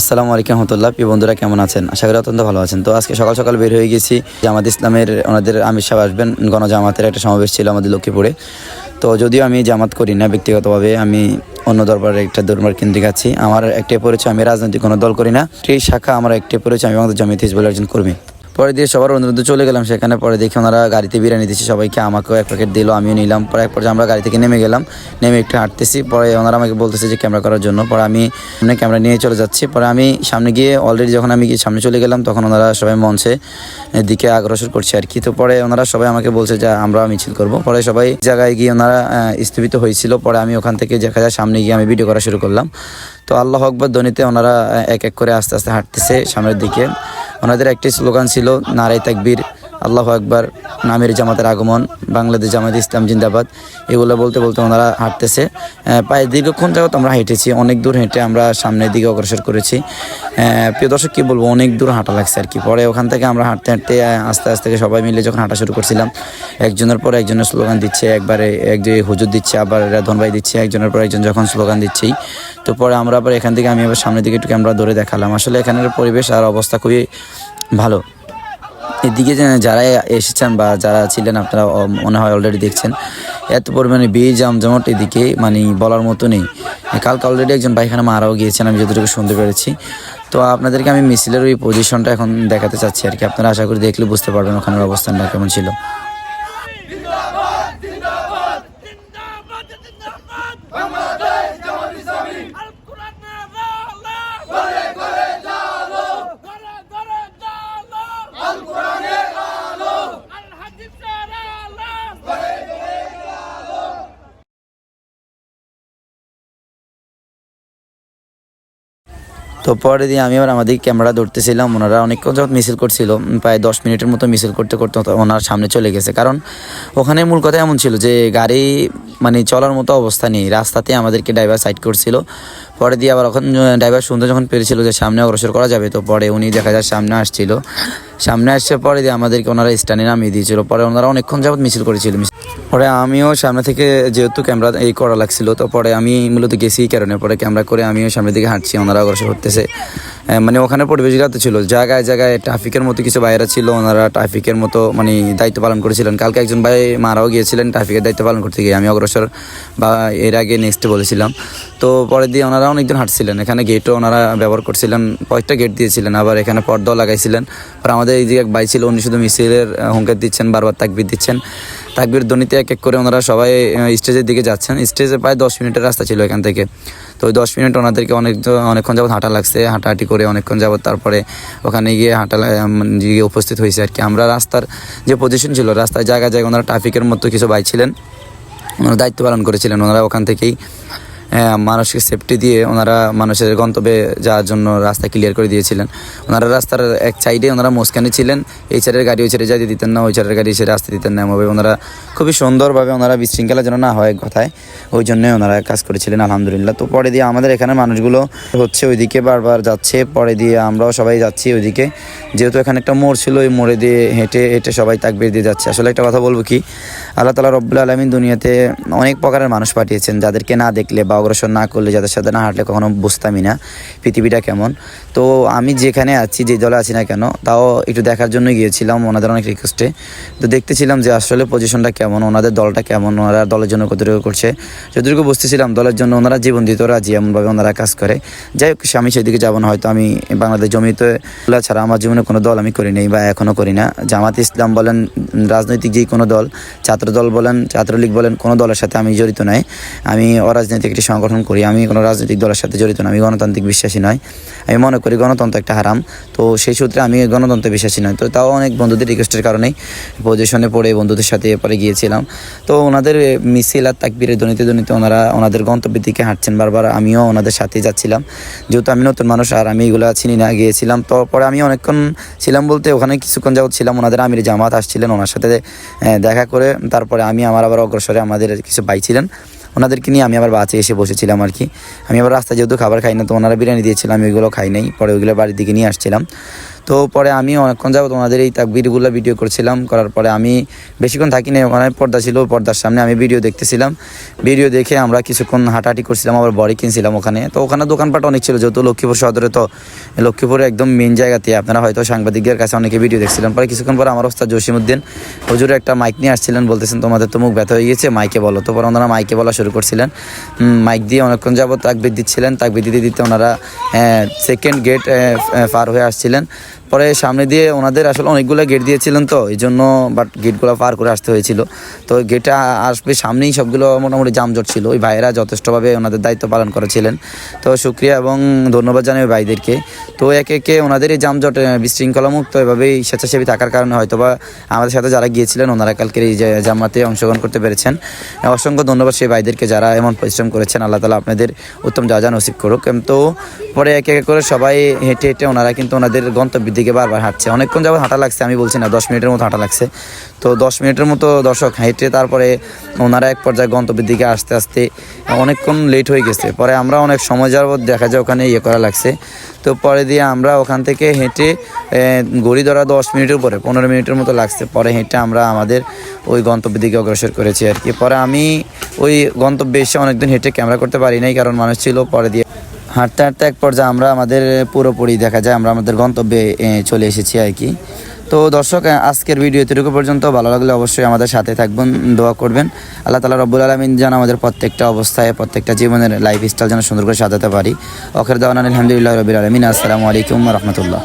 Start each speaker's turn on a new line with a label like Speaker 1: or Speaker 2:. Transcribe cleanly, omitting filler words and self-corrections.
Speaker 1: আসসালামু আলাইকুম রহমতুল্লাহ। প্রিয় বন্ধুরা কেমন আছেন? আশা করি অত্যন্ত ভালো আছেন। তো আজকে সকাল সকাল বের হয়ে গেছি। জামাত ইসলামের ওনাদের আমির সাহেব আসবেন, গণজামাতের একটা সমাবেশ ছিল আমাদের লক্ষ্মীপুরে। তো যদিও আমি জামাত করি না ব্যক্তিগতভাবে, আমি অন্য দরবারের একটা দরবার কেন্দ্রিক আছি। আমার একটাই পরিচয়, আমি রাজনৈতিক কোনো দল করি না। এই শাখা আমার একটাই পরিচয়, আমি আমাদের জামাত হিজবুলের একজন কর্মী। পরে দিয়ে সবার অনুরোধ চলে গেলাম সেখানে। পরে দেখি ওনারা গাড়িতে বিরিয়ানি দিচ্ছে সবাইকে, আমাকেও এক প্যাকেট দিল, আমিও নিলাম। পরে এক পর্যায়ে আমরা গাড়ি থেকে নেমে গেলাম, নেমে একটু হাঁটতেছি। পরে ওনারা আমাকে বলতেছে যে ক্যামেরা করার জন্য। পরে আমি ক্যামেরা নিয়ে চলে যাচ্ছি। পরে আমি সামনে গিয়ে অলরেডি যখন আমি সামনে চলে গেলাম তখন ওনারা সবাই মঞ্চে দিকে অগ্রসর করছে আর কি। তো পরে ওনারা সবাই আমাকে বলছে যে আমরা মিছিল করব। পরে সবাই জায়গায় গিয়ে ওনারা স্থগিত হয়েছিল। পরে আমি ওখান থেকে দেখা যায় সামনে গিয়ে আমি ভিডিও করা শুরু করলাম। তো আল্লাহু আকবার ধ্বনিতে ওনারা এক এক করে আস্তে আস্তে হাঁটতেছে সামনের দিকে। ওনাদের একটি স্লোগান ছিল নারায়ে তাকবীর, আল্লাহু আকবার, আমির জামাতের আগমন, বাংলাদেশ জামাত ইসলাম জিন্দাবাদ। এগুলো বলতে বলতে ওনারা হাঁটতেছে। প্রায় দীর্ঘক্ষণ যাবত আমরা হেঁটেছি, অনেক দূর হেঁটে আমরা সামনের দিকে অগ্রসর করেছি। প্রিয় দর্শক কী বলবো, অনেক দূর হাঁটা লাগছে আর কি। পরে ওখান থেকে আমরা হাঁটতে হাঁটতে আস্তে আস্তে সবাই মিলে যখন হাঁটা শুরু করছিলাম, একজনের পর একজনের স্লোগান দিচ্ছে, একবারে একজন হুজুর দিচ্ছে, আবার রাধন ভাই দিচ্ছে, একজনের পর একজন যখন স্লোগান দিচ্ছেই। তো পরে আমরা আবার এখান থেকে আমি আবার সামনের দিকে একটু ক্যামেরা ধরে দেখালাম। আসলে এখানের পরিবেশ আর অবস্থা খুবই ভালো। এদিকে যারা এসেছেন বা যারা ছিলেন আপনারা মনে হয় অলরেডি দেখছেন, এত পরিমাণে ভিড় জমজমাট এদিকে মানে বলার মতো নেই। কালকে অলরেডি একজন ভাইখানে মারাও গিয়েছেন, আমি যতটুকু শুনতে পেরেছি। তো আপনাদেরকে আমি মিছিলের ওই পজিশনটা এখন দেখাতে চাচ্ছি আর কি। আপনারা আশা করি দেখলে বুঝতে পারবেন ওখানের অবস্থানটা কেমন ছিল। তো পরে দিয়ে আমি আবার আমাদের ক্যামেরা ধরতেছিলাম। ওনারা অনেকক্ষণ যখন মিছিল করছিল, প্রায় 10 মিনিটের মতো মিছিল করতে করতে ওনার সামনে চলে গেছে। কারণ ওখানে মূল কথা এমন ছিল যে গাড়ি মানে চলার মতো অবস্থা নেই, রাস্তাতে আমাদেরকে ড্রাইভার সাইড করছিল। পরে দিয়ে আবার ওখানে ড্রাইভার শুনতে যখন পেরেছিল যে সামনে অগ্রসর করা যাবে, তো পরে উনি দেখা যায় সামনে আসছিল। সামনে আসছে পরে দিয়ে আমাদেরকে ওনারা স্ট্যান্ডে নামিয়ে দিয়েছিল। পরে ওনারা অনেকক্ষণ যাবত মিছিল করেছিল। পরে আমিও সামনে থেকে যেহেতু ক্যামেরা করা লাগছিল, তো পরে আমি মূলত গেছি এই কারণে। পরে ক্যামেরা করে আমিও সামনের দিকে হাঁটছি, ওনারা অগ্রসর করতেছে। মানে ওখানে পরিবেশগত ছিল, জায়গায় জায়গায় ট্রাফিকের মতো কিছু বাইরে ছিল, ওনারা ট্রাফিকের মতো মানে দায়িত্ব পালন করেছিলেন। কালকে একজন ভাই মারাও গিয়েছিলেন ট্রাফিকের দায়িত্ব পালন করতে গিয়ে, আমি অগ্রসর বা এর আগে নেক্সটে বলেছিলাম। তো পরে দিয়ে ওনারা অনেকজন হাঁটছিলেন, এখানে গেটও ওনারা ব্যবহার করছিলেন, কয়েকটা গেট দিয়েছিলেন, আবার এখানে পর্দাও লাগাইছিলেন। আর আমাদের এই যে এক ভাই ছিল, উনি শুধু মিছিলের হুঙ্কার দিচ্ছেন, বারবার তাকবীর দিচ্ছেন। তাকবীর ধ্বনিতে এক এক করে ওনারা সবাই স্টেজের দিকে যাচ্ছেন। স্টেজে প্রায় 10 মিনিটের রাস্তা ছিল এখান থেকে। তো ওই 10 মিনিট ওনাদেরকে অনেকক্ষণ যাবত হাঁটা লাগছে, হাঁটাহাঁটি করে অনেকক্ষণ যাবত তারপরে ওখানে গিয়ে গিয়ে উপস্থিত হয়েছে আর কি। আমরা রাস্তার যে পজিশন ছিল, রাস্তায় জায়গায় জায়গায় ওনারা ট্রাফিকের মতো কিছু ভাই ছিলেন, ওনারা দায়িত্ব পালন করেছিলেন। ওনারা ওখান থেকেই মানুষকে সেফটি দিয়ে ওনারা মানুষের গন্তব্যে যাওয়ার জন্য রাস্তা ক্লিয়ার করে দিয়েছিলেন। ওনারা রাস্তার এক সাইডে ওনারা মাঝখানে ছিলেন, এই সাইডের গাড়ি ওই সাইডে যেতে দিতেন না, ওই সাইডের গাড়ি সে রাস্তা দিতেন না। এমনভাবে ওনারা খুবই সুন্দরভাবে ওনারা বিশৃঙ্খলা যেন না হয় কথায়, ওই জন্যই ওনারা কাজ করেছিলেন আলহামদুলিল্লাহ। তো পরে দিয়ে আমাদের এখানে মানুষগুলো হচ্ছে ওইদিকে বারবার যাচ্ছে, পরে দিয়ে আমরাও সবাই যাচ্ছি ওইদিকে। যেহেতু এখানে একটা মোড় ছিল, ওই মোড়ে দিয়ে হেঁটে হেঁটে সবাই তাকবীর দিয়ে যাচ্ছে। আসলে একটা কথা বলবো কি, আল্লাহ তাআলা রব্বুল আলামিন দুনিয়াতে অনেক প্রকারের মানুষ পাঠিয়েছেন, যাদেরকে না দেখলে বা অগ্রসর না করলে, যাদের সাথে না হাঁটলে কখনো বুঝতামই না পৃথিবীটা কেমন। তো আমি যেখানে আছি, যে দলে আছি না কেন, তাও একটু দেখার জন্য গিয়েছিলাম ওনাদের অনেক রিকোয়েস্টে। তো দেখতেছিলাম যে আসলে পজিশনটা কেমন, ওনাদের দলটা কেমন, ওনারা দলের জন্য কতটুকু করছে। যতটুকু বুঝতেছিলাম দলের জন্য ওনারা জীবন দিতে রাজি, এমনভাবে ওনারা কাজ করে। যাই হোক, আমি সেদিকে যাবো না, হয়তো আমি বাংলাদেশ জমিয়তে ছাড়া আমার জীবনে কোনো দল আমি করি নাই বা এখনও করি না। জামাত ইসলাম বলেন, রাজনৈতিক যে কোনো দল, ছাত্র দল বলেন, ছাত্রলীগ বলেন, কোনো দলের সাথে আমি জড়িত নাই। আমি অরাজনৈতিক একটি সংগঠন করি, আমি কোনো রাজনৈতিক দলের সাথে জড়িত না। আমি গণতান্ত্রিক বিশ্বাসী নয়, আমি মনে করি গণতন্ত্র একটা হারাম। তো সেই সূত্রে আমি গণতন্ত্রে বিশ্বাসী নয়। তো তাও অনেক বন্ধুদের রিকোয়েস্টের কারণেই পজিশনে পড়ে বন্ধুদের সাথে এরপরে গিয়েছিলাম। তো ওনাদের মিছিল আর তাকবীরের ধ্বনিতে ধ্বনিতে ওনারা ওনাদের গন্তব্যের দিকে হাঁটছেন বারবার, আমিও ওনাদের সাথেই যাচ্ছিলাম। যেহেতু আমি নতুন মানুষ আর আমি এগুলো চিনি না, গিয়েছিলাম। তো পরে আমি অনেকক্ষণ ছিলাম বলতে ওখানে কিছুক্ষণ যাবত ছিলাম। ওনাদের আমির জামাত আসছিলেন, ওনার সাথে দেখা করে তারপরে আমি আমার আবার অগ্রসরে আমাদের কিছু ভাই ছিলেন, ওনাদেরকে নিয়ে আমি আবার বাসে এসে বসেছিলাম আর কি। আমি আবার রাস্তায় যেহেতু খাবার খাই না, তো ওনারা বিরিয়ানি দিয়েছিলাম, আমি ওইগুলো খাই নাই। পরে ওইগুলো বাড়ির দিকে নিয়ে আসছিলাম। তো পরে আমি অনেকক্ষণ যাবত ওনাদের এই তাকবীরগুলো ভিডিও করছিলাম, করার পরে আমি বেশিক্ষণ থাকিনি, ওখানে পর্দা ছিল, পর্দার সামনে আমি ভিডিও দেখতেছিলাম। ভিডিও দেখে আমরা কিছুক্ষণ হাঁটাহাঁটি করছিলাম, আবার বড়ি কিনছিলাম ওখানে। তো ওখানে দোকানপাট অনেক ছিল, যেহেতু লক্ষ্মীপুর সদরে, তো লক্ষ্মীপুরে একদম মেন জায়গাতে আপনারা হয়তো সাংবাদিকদের কাছে অনেকে ভিডিও দেখছিলেন। পরে কিছুক্ষণ পরে আমার ওস্তাদ জসিমউদ্দিন হুজুর একটা মাইক নিয়ে আসছিলেন, বলতেছেন তোমাদের তো মুখ ব্যথা হয়ে গেছে, মাইকে বলো। তো পরে ওনারা মাইকে বলা শুরু করছিলেন, মাইক দিয়ে অনেকক্ষণ যাবত তাকবীর দিচ্ছিলেন। তাকবীর দিতে দিতে ওনারা সেকেন্ড গেট পার হয়ে আসছিলেন। পরে সামনে দিয়ে ওনাদের আসলে অনেকগুলো গেট দিয়েছিলেন, তো এই জন্য বাট গেটগুলো পার করে আসতে হয়েছিল। তো গেটে আসবে সামনেই সবগুলো মোটামুটি জামজট ছিল। ওই ভাইয়েরা যথেষ্টভাবে ওনাদের দায়িত্ব পালন করেছিলেন, তো শুক্রিয়া এবং ধন্যবাদ জানাই ওই ভাইদেরকে। তো একে একে ওনাদের এই জামজট বিশৃঙ্খলামুক্ত এভাবেই স্বেচ্ছাসেবী থাকার কারণে হয়তোবা আমাদের সাথে যারা গিয়েছিলেন ওনারা কালকের এই জামাতে অংশগ্রহণ করতে পেরেছেন। অসংখ্য ধন্যবাদ সেই ভাইদেরকে যারা এমন পরিশ্রম করেছেন। আল্লাহ তাআলা আপনাদের উত্তম যা নসিব করুক। তো পরে একে একে করে সবাই হেঁটে হেঁটে ওনারা কিন্তু ওনাদের গন্তব্যের দিকে বারবার হাঁটছে। অনেকক্ষণ যাবত হাঁটা লাগছে, আমি বলছি না 10 মিনিটের মতো হাঁটা লাগছে। তো 10 মিনিটের মতো দর্শক হেঁটে তারপরে ওনারা এক পর্যায়ে গন্তব্যের দিকে আসতে আসতে অনেকক্ষণ লেট হয়ে গেছে। পরে আমরা অনেক সময় যাবত দেখা যায় ওখানে করা লাগছে। তো পরে দিয়ে আমরা ওখান থেকে হেঁটে ঘড়ি ধরা 10 মিনিটের পরে 15 মিনিটের মতো লাগছে। পরে হেঁটে আমরা আমাদের ওই গন্তব্যের দিকে অগ্রসর করেছি আর কি। পরে আমি ওই গন্তব্যে এসে অনেকদিন হেঁটে ক্যামেরা করতে পারি নাই, কারণ মানুষ ছিল। পরে দিয়ে হাঁটতে হাঁটতে এক পর্যায়ে আমরা আমাদের পুরোপুরি দেখা যায় আমরা আমাদের গন্তব্যে চলে এসেছি আর কি। তো দর্শক, আজকের ভিডিও এতটুকু পর্যন্ত। ভালো লাগলে অবশ্যই আমাদের সাথে থাকবেন, দোয়া করবেন। আল্লাহ তাআলা রব্বুল আলামিন যেন আমাদের প্রত্যেকটা অবস্থায় প্রত্যেকটা জীবনের লাইফ স্টাইল যেন সুন্দর করে সাজাতে পারি। আখির দাওয়ানা আলহামদুলিল্লাহি রাব্বিল আলামিন। আসসালামু আলাইকুম ওয়া রাহমাতুল্লাহ।